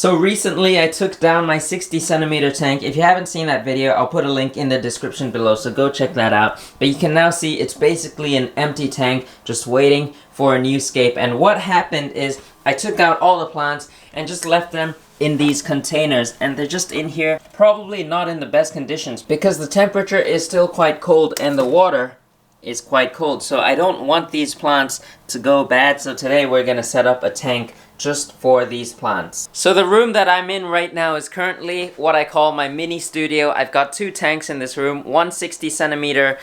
So recently I took down my 60 centimeter tank. If you haven't seen that video, I'll put a link in the description below, so go check that out. But you can now see it's basically an empty tank just waiting for a new scape. And what happened is I took out all the plants and just left them in these containers, and they're just in here, probably not in the best conditions because the temperature is still quite cold and the water is quite cold. So I don't want these plants to go bad, so today we're gonna set up a tank just for these plants. So the room that I'm in right now is currently what I call my mini studio. I've got two tanks in this room, one 60 centimeter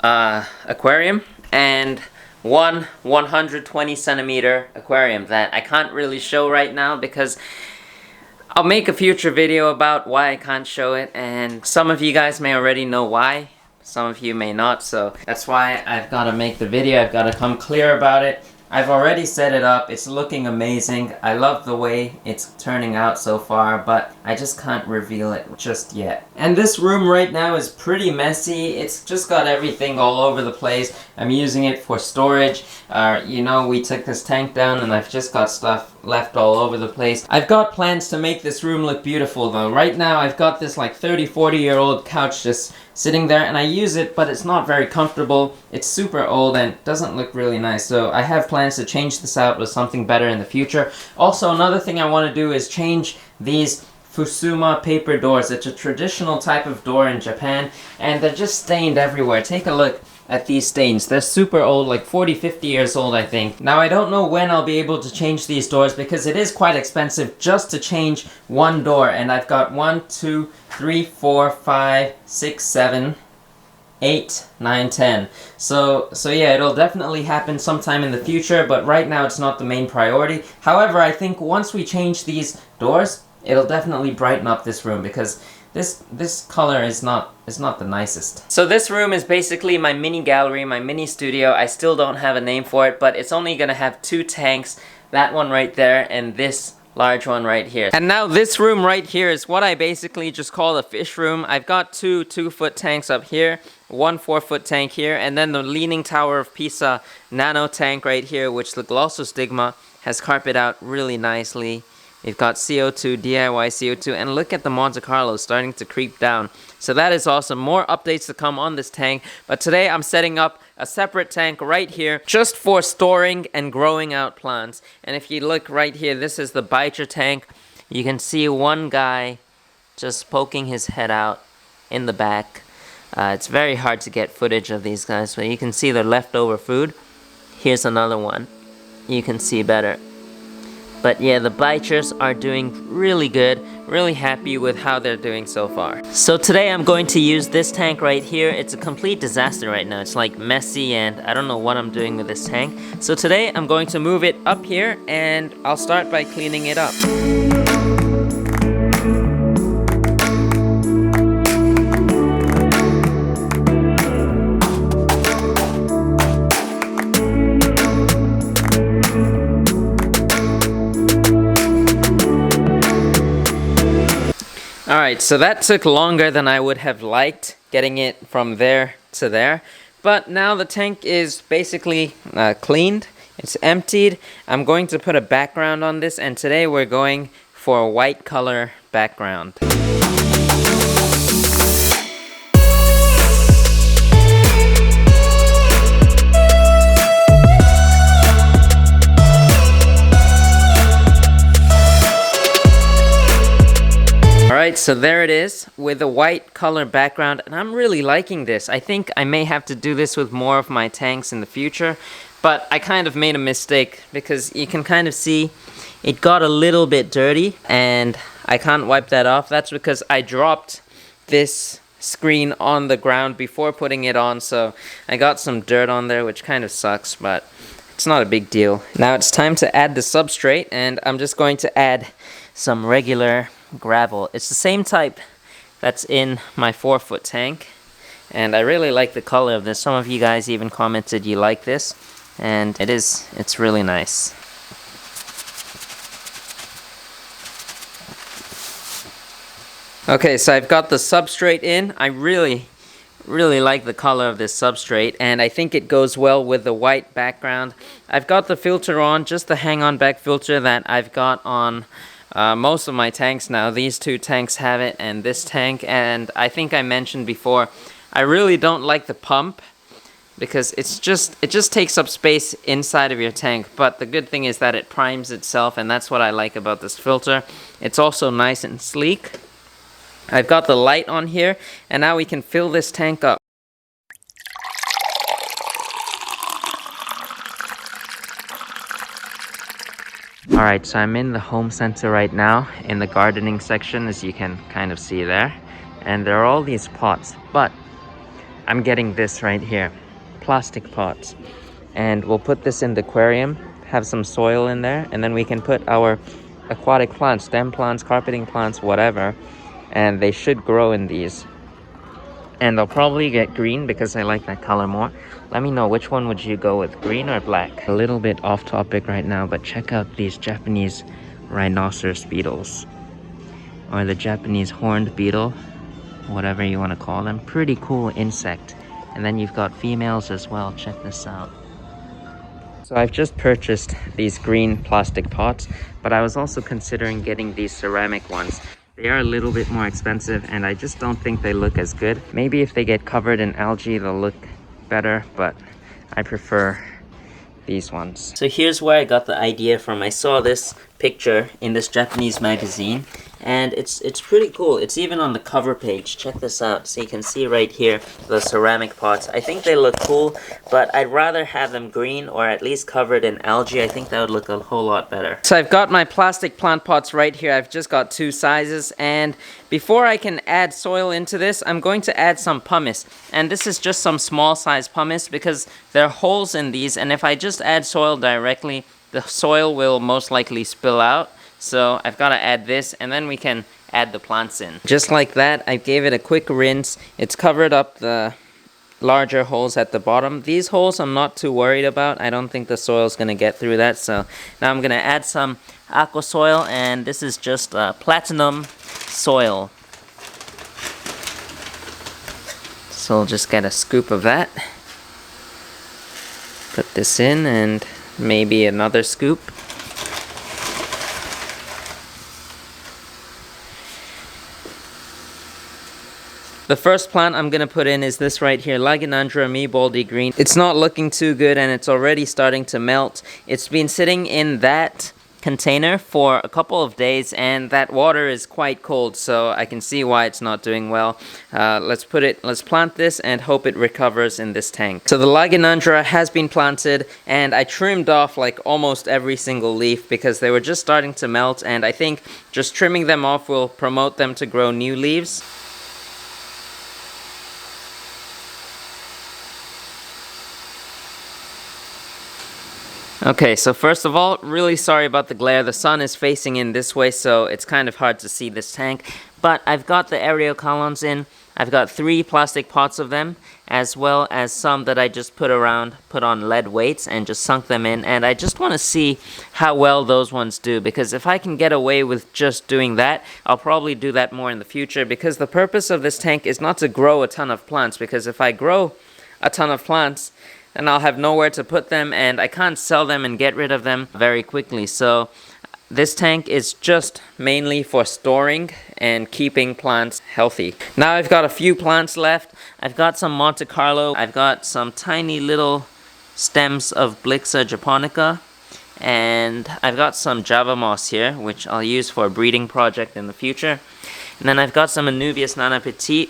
aquarium and one 120 centimeter aquarium that I can't really show right now because I'll make a future video about why I can't show it, and some of you guys may already know why, some of you may not, so that's why I've got to make the video. I've got to come clear about it. I've already set it up. It's looking amazing. I love the way it's turning out so far, but I just can't reveal it just yet. And this room right now is pretty messy. It's just got everything all over the place. I'm using it for storage. You know, we took this tank down and I've just got stuff left all over the place. I've got plans to make this room look beautiful though. Right now I've got this like 30-40-year-old couch just sitting there and I use it, but it's not very comfortable. It's super old and doesn't look really nice, so I have plans to change this out with something better in the future. Also, another thing I want to do is change these Fusuma paper doors. It's a traditional type of door in Japan and they're just stained everywhere. Take a look at these stains. They're super old, like 40-50 years old I think. Now I don't know when I'll be able to change these doors because it is quite expensive just to change one door, and I've got 1, 2, 3, 4, 5, 6, 7, 8, 9, 10. So yeah, it'll definitely happen sometime in the future, but right now it's not the main priority. However, I think once we change these doors, it'll definitely brighten up this room because this color is not the nicest. So this room is basically my mini gallery, my mini studio. I still don't have a name for it, but it's only gonna have two tanks, that one right there and this large one right here. And now this room right here is what I basically just call the fish room. I've got two 2-foot tanks up here, one 4-foot tank here, and then the Leaning Tower of Pisa nano tank right here, which the 𝗲𝘂𝘀𝗀𝘀𝘀 has carpeted out really nicely. We've got CO2, DIY CO2, and look at the Monte Carlo starting to creep down. So that is awesome. More updates to come on this tank, but today I'm setting up a separate tank right here just for storing and growing out plants. And if you look right here, this is the 𝗲𝘂𝘀𝘀𝗀 tank. You can see one guy just poking his head out in the back. It's very hard to get footage of these guys, but you can see their leftover food. Here's another one. You can see better. But yeah, the 𝗲𝘂𝘀𝘀𝘀𝘀s are doing really good. Really happy with how they're doing so far. So today I'm going to use this tank right here. It's a complete disaster right now. It's like messy and I don't know what I'm doing with this tank. So today I'm going to move it up here and I'll start by cleaning it up. Alright, so that took longer than I would have liked, getting it from there to there. But now the tank is basically cleaned, it's emptied. I'm going to put a background on this, and today we're going for a white color background. Alright, so there it is with a white color background, and I'm really liking this. I think I may have to do this with more of my tanks in the future, but I kind of made a mistake because you can kind of see it got a little bit dirty and I can't wipe that off. That's because I dropped this screen on the ground before putting it on, so I got some dirt on there, which kind of sucks, but it's not a big deal. Now it's time to add the substrate, and I'm just going to add some regular gravel. It's the same type that's in my 4-foot tank, and I really like the color of this. Some of you guys even commented you like this, and it's really nice. Okay, so I've got the substrate in. I really like the color of this substrate, and I think it goes well with the white background. I've got the filter on, just the hang-on back filter that I've got on most of my tanks now. These two tanks have it, and this tank. And I think I mentioned before, I really don't like the pump because it just takes up space inside of your tank. But the good thing is that it primes itself, and that's what I like about this filter. It's also nice and sleek. I've got the light on here, and now we can fill this tank up. Alright, so I'm in the home center right now, in the gardening section, as you can kind of see there. And there are all these pots, but I'm getting this right here, plastic pots. And we'll put this in the aquarium, have some soil in there, and then we can put our aquatic plants, stem plants, carpeting plants, whatever, and they should grow in these. And they'll probably get green because I like that color more. Let me know, which one would you go with, green or black? A little bit off topic right now, but check out these Japanese rhinoceros beetles. Or the Japanese horned beetle, whatever you want to call them. Pretty cool insect. And then you've got females as well, check this out. So I've just purchased these green plastic pots, but I was also considering getting these ceramic ones. They are a little bit more expensive, and I just don't think they look as good. Maybe if they get covered in algae, they'll look better, but I prefer these ones. So here's where I got the idea from. I saw this picture in this Japanese magazine, and it's pretty cool. It's even on the cover page. Check this out. So you can see right here the ceramic pots. I think they look cool, but I'd rather have them green or at least covered in algae. I think that would look a whole lot better. So I've got my plastic plant pots right here. I've just got two sizes, and before I can add soil into this, I'm going to add some pumice. And this is just some small size pumice because there are holes in these, and if I just add soil directly, the soil will most likely spill out. So I've got to add this, and then we can add the plants in. Just like that, I gave it a quick rinse. It's covered up the larger holes at the bottom. These holes I'm not too worried about. I don't think the soil's going to get through that. So now I'm going to add some aqua soil, and this is just platinum soil. So I'll just get a scoop of that. Put this in, and maybe another scoop. The first plant I'm going to put in is this right here, 𝗯𝘂𝘀𝗶𝗿𝗲𝘀. It's not looking too good, and it's already starting to melt. It's been sitting in that container for a couple of days, and that water is quite cold, so I can see why it's not doing well. Let's plant this and hope it recovers in this tank. So the 𝗯𝘂𝘀𝗀 has been planted, and I trimmed off like almost every single leaf because they were just starting to melt, and I think just trimming them off will promote them to grow new leaves. Okay, so first of all, really sorry about the glare. The sun is facing in this way, so it's kind of hard to see this tank. But I've got the aerial columns in. I've got 3 plastic pots of them, as well as some that I just put on lead weights and just sunk them in. And I just want to see how well those ones do, because if I can get away with just doing that, I'll probably do that more in the future, because the purpose of this tank is not to grow a ton of plants, because if I grow a ton of plants, and I'll have nowhere to put them, and I can't sell them and get rid of them very quickly. So this tank is just mainly for storing and keeping plants healthy. Now I've got a few plants left. I've got some Monte Carlo. I've got some tiny little stems of 𝗯𝘂𝘀𝗀𝗀𝘀, and I've got some Java moss here, which I'll use for a breeding project in the future. And then I've got some enthusiast,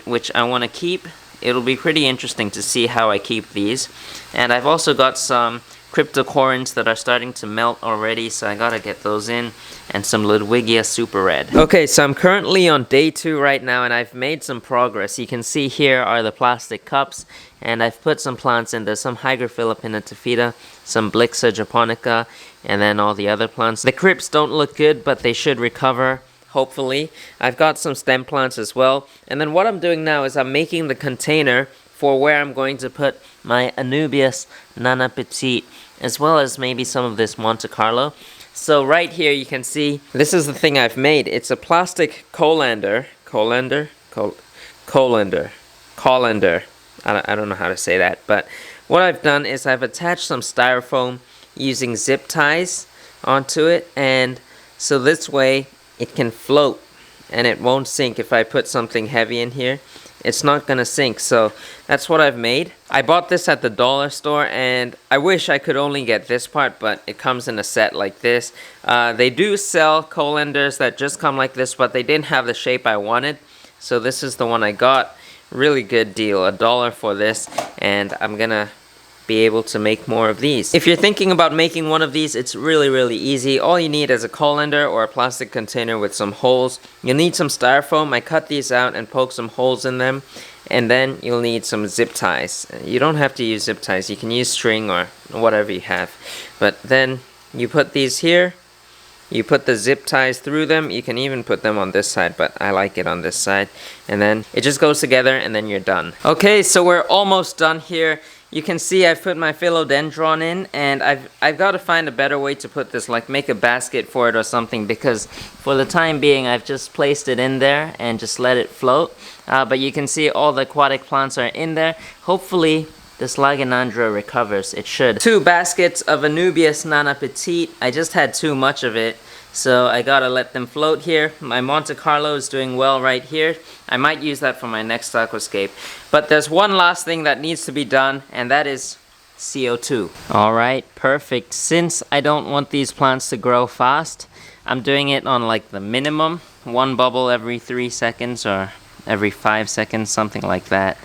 which I want to keep. It'll be pretty interesting to see how I keep these. And I've also got some cryptocoryns that are starting to melt already, so I gotta get those in, and some 𝗲𝘂𝘀𝗀𝘀𝗀. Okay, so I'm currently on day 2 right now, and I've made some progress. You can see here are the plastic cups, and I've put some plants in. There's some 𝗲𝘾𝘾𝗀𝘾𝗀𝘀, some 𝗲𝘂𝘀𝗀𝗀𝗀𝗀, and then all the other plants. The crypts don't look good, but they should recover, hopefully. I've got some stem plants as well. And then what I'm doing now is I'm making the container for where I'm going to put my Anubias nana petite, as well as maybe some of this Monte Carlo. So right here you can see, this is the thing I've made. It's a plastic colander. I don't know how to say that, but what I've done is I've attached some styrofoam using zip ties onto it, and so this way it can float and it won't sink. If I put something heavy in here, it's not gonna sink. So that's what I've made. I bought this at the dollar store, and I wish I could only get this part, but it comes in a set like this. They do sell colanders that just come like this, but they didn't have the shape I wanted, so this is the one I got. Really good deal, $1 for this, and I'm gonna be able to make more of these. If you're thinking about making one of these, it's really easy. All you need is a colander or a plastic container with some holes. You'll need some styrofoam. I cut these out and poke some holes in them, and then you'll need some zip ties. You don't have to use zip ties, you can use string or whatever you have. But then you put these here, you put the zip ties through them. You can even put them on this side, but I like it on this side. And then it just goes together, and then you're done. Okay, so we're almost done here. You can see I've put my philodendron in, and I've got to find a better way to put this, like make a basket for it or something, because for the time being I've just placed it in there and just let it float. But you can see all the aquatic plants are in there. Hopefully this 𝗲𝗀𝗀𝘀𝗀𝘀 recovers. It should. 2 baskets of 𝗍𝗂𝘃𝗀𝗀𝘃. I just had too much of it, so I gotta let them float here. My Monte Carlo is doing well right here. I might use that for my next aquascape. But there's one last thing that needs to be done, and that is CO2. Alright, perfect. Since I don't want these plants to grow fast, I'm doing it on like the minimum. 1 bubble every 3 seconds or every 5 seconds, something like that.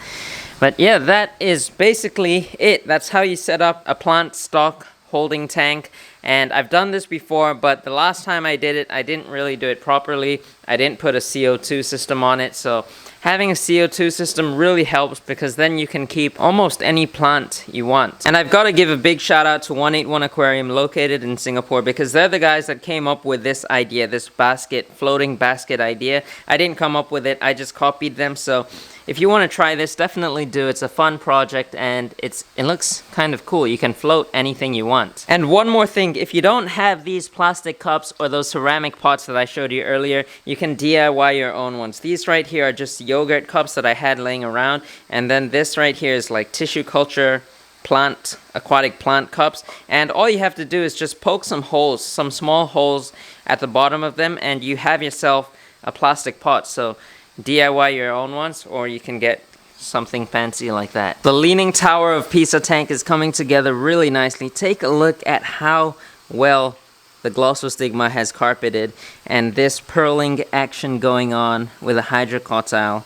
But yeah, that is basically it. That's how you set up a plant stock holding tank. And I've done this before, but the last time I did it, I didn't really do it properly. I didn't put a CO2 system on it, so having a CO2 system really helps, because then you can keep almost any plant you want. And I've got to give a big shout out to 181 Aquarium, located in Singapore, because they're the guys that came up with this idea, this basket, floating basket idea. I didn't come up with it, I just copied them. So if you want to try this, definitely do. It's a fun project, and it looks kind of cool. You can float anything you want. And one more thing, if you don't have these plastic cups or those ceramic pots that I showed you earlier, you can DIY your own ones. These right here are just yogurt cups that I had laying around, and then this right here is like tissue culture plant, aquatic plant cups. And all you have to do is just poke some holes, some small holes at the bottom of them, and you have yourself a plastic pot. So DIY your own ones, or you can get something fancy like that. The leaning tower of Pisa tank is coming together really nicely. Take a look at how well the 𝗲𝗀𝘃𝗀𝘀𝗀 has carpeted, and this purling action going on with a hydrocotyle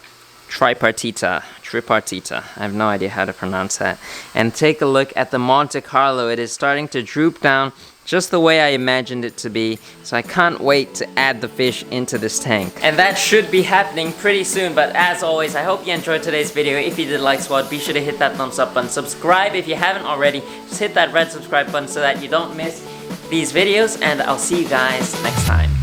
tripartita. I have no idea how to pronounce that. And take a look at the Monte Carlo. It is starting to droop down just the way I imagined it to be, so I can't wait to add the fish into this tank. And that should be happening pretty soon, but as always, I hope you enjoyed today's video. If you did like SWAT, be sure to hit that thumbs up button. Subscribe if you haven't already. Just hit that red subscribe button so that you don't miss these videos, and I'll see you guys next time.